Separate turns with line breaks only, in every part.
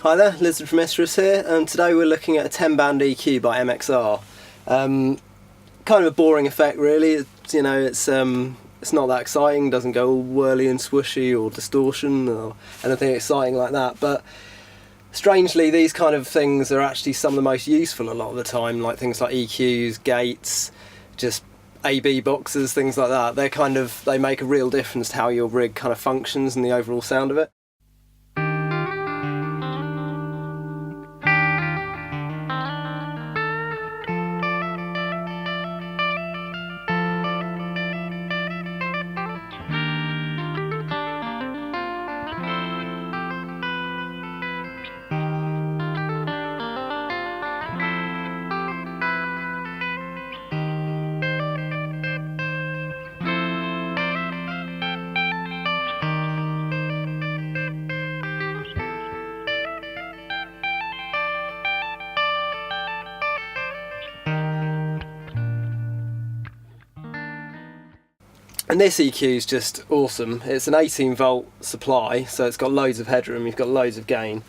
Hi there, Lizard from Isurus here, and today we're looking at a 10-band EQ by MXR. Kind of a boring effect really. It's not that exciting, doesn't go all whirly and swooshy or distortion or anything exciting like that, but strangely these kind of things are actually some of the most useful a lot of the time, like things like EQs, gates, just AB boxes, things like that. They make a real difference to how your rig kind of functions and the overall sound of it. And this EQ is just awesome. It's an 18 volt supply, so it's got loads of headroom, you've got loads of gain.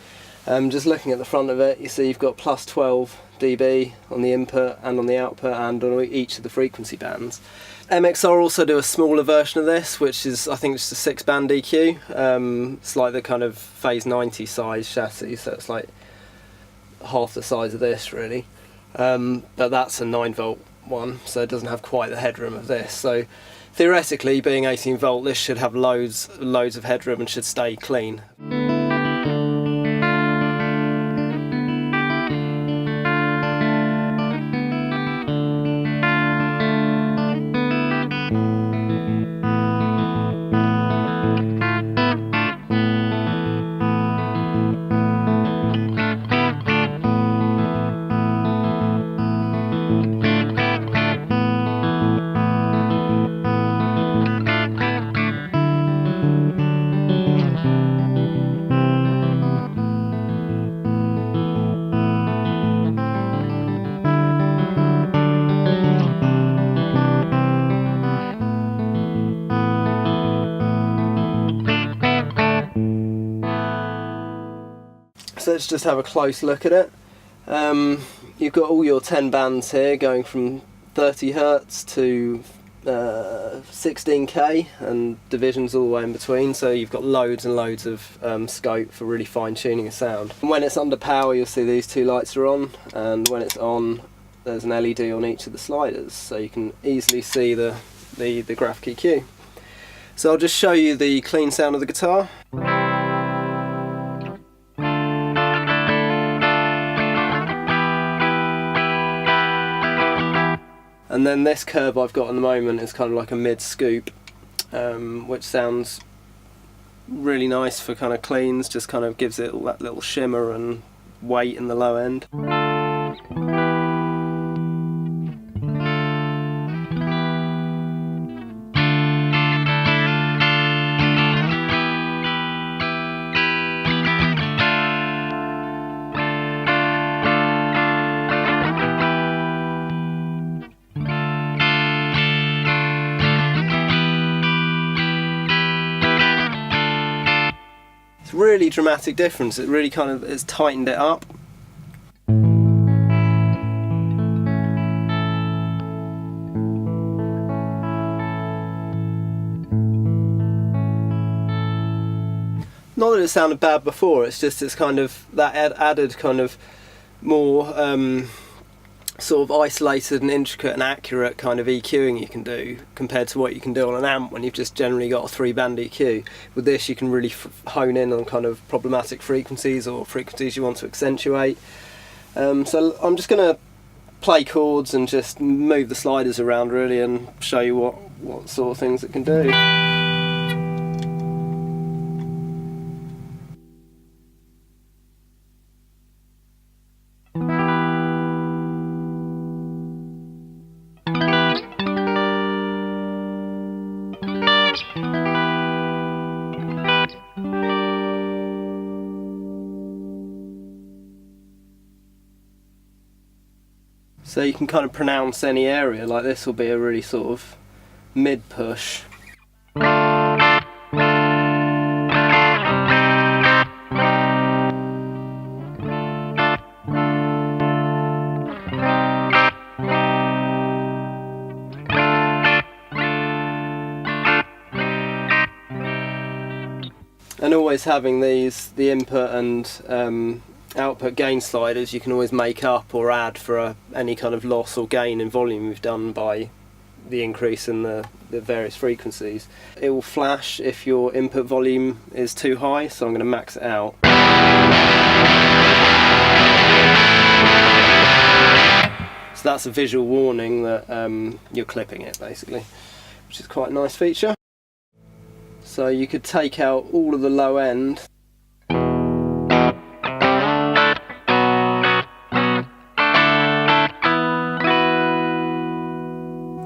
Just looking at the front of it, you see you've got plus 12 dB on the input and on the output and on each of the frequency bands. MXR also do a smaller version of this, which is, I think, just a 6-band EQ. It's like the kind of Phase 90 size chassis, so it's like half the size of this really. But that's a 9 volt one, so it doesn't have quite the headroom of this. So theoretically, being 18 volt, this should have loads of headroom and should stay clean. So let's just have a close look at it. You've got all your 10 bands here going from 30 Hz to 16K and divisions all the way in between, so you've got loads and loads of scope for really fine tuning a sound. And when it's under power, you'll see these two lights are on, and when it's on, there's an LED on each of the sliders, so you can easily see the graphic EQ. So I'll just show you the clean sound of the guitar. And then this curve I've got at the moment is kind of like a mid-scoop, which sounds really nice for kind of cleans, just kind of gives it all that little shimmer and weight in the low end. Really dramatic difference. It really kind of has tightened it up. Not that it sounded bad before, it's just it's kind of that added kind of more sort of isolated and intricate and accurate kind of EQing you can do compared to what you can do on an amp when you've just generally got a 3-band EQ. With this you can really hone in on kind of problematic frequencies or frequencies you want to accentuate. So I'm just going to play chords and just move the sliders around really and show you what sort of things it can do. So you can kind of pronounce any area, like this will be a really sort of mid push. And always having these, the input and output gain sliders, you can always make up or add for any kind of loss or gain in volume you've done by the increase in the various frequencies. It will flash if your input volume is too high, so I'm going to max it out. So that's a visual warning that you're clipping it, basically, which is quite a nice feature. So you could take out all of the low end.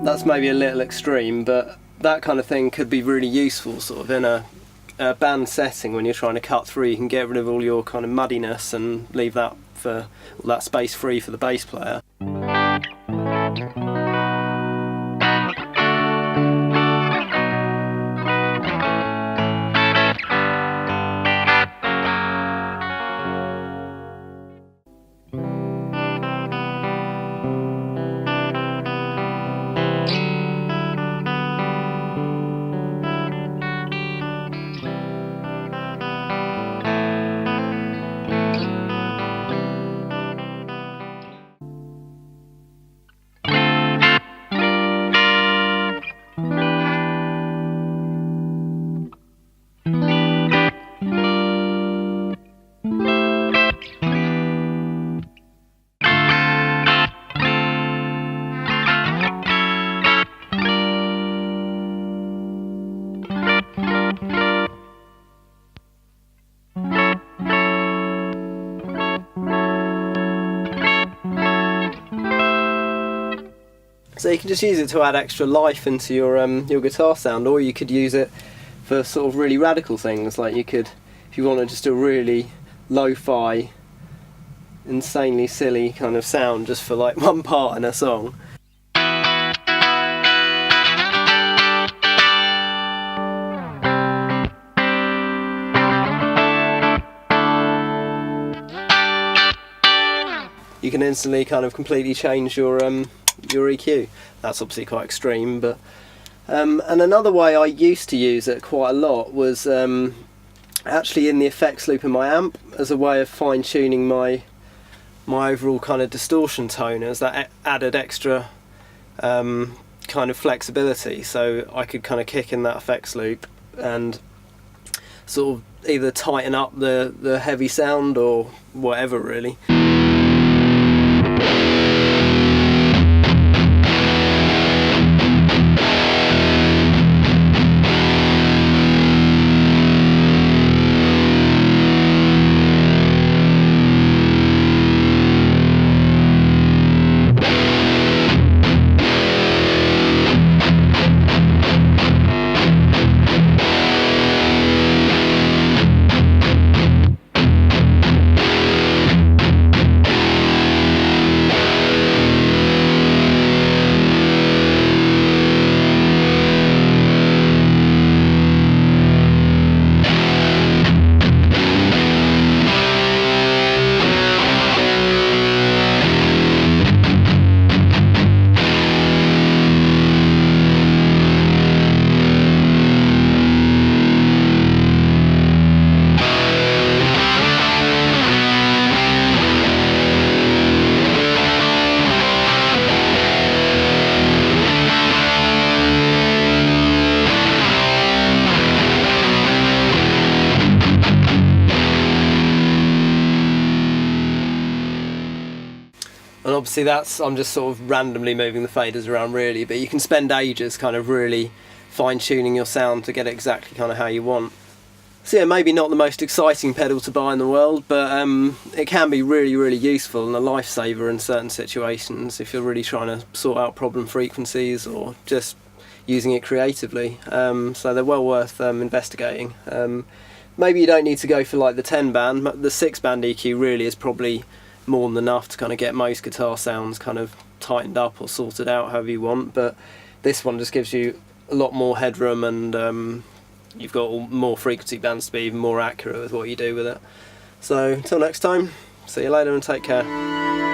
That's maybe a little extreme, but that kind of thing could be really useful sort of in a band setting when you're trying to cut through. You can get rid of all your kind of muddiness and leave that space free for the bass player. So you can just use it to add extra life into your guitar sound, or you could use it for sort of really radical things. Like you could, if you wanted just a really lo-fi, insanely silly kind of sound just for like one part in a song. You can instantly kind of completely change your EQ. That's obviously quite extreme, but and another way I used to use it quite a lot was actually in the effects loop in my amp as a way of fine-tuning my overall kind of distortion tone, as that added extra kind of flexibility, so I could kind of kick in that effects loop and sort of either tighten up the heavy sound or whatever really. And obviously I'm just sort of randomly moving the faders around really, but you can spend ages kind of really fine-tuning your sound to get it exactly kind of how you want. So yeah, maybe not the most exciting pedal to buy in the world, but it can be really, really useful and a lifesaver in certain situations if you're really trying to sort out problem frequencies or just using it creatively. So they're well worth investigating. Maybe you don't need to go for like the 10 band, the 6 band EQ really is probably more than enough to kind of get most guitar sounds kind of tightened up or sorted out however you want, but this one just gives you a lot more headroom and you've got more frequency bands to be even more accurate with what you do with it. So until next time, see you later and take care.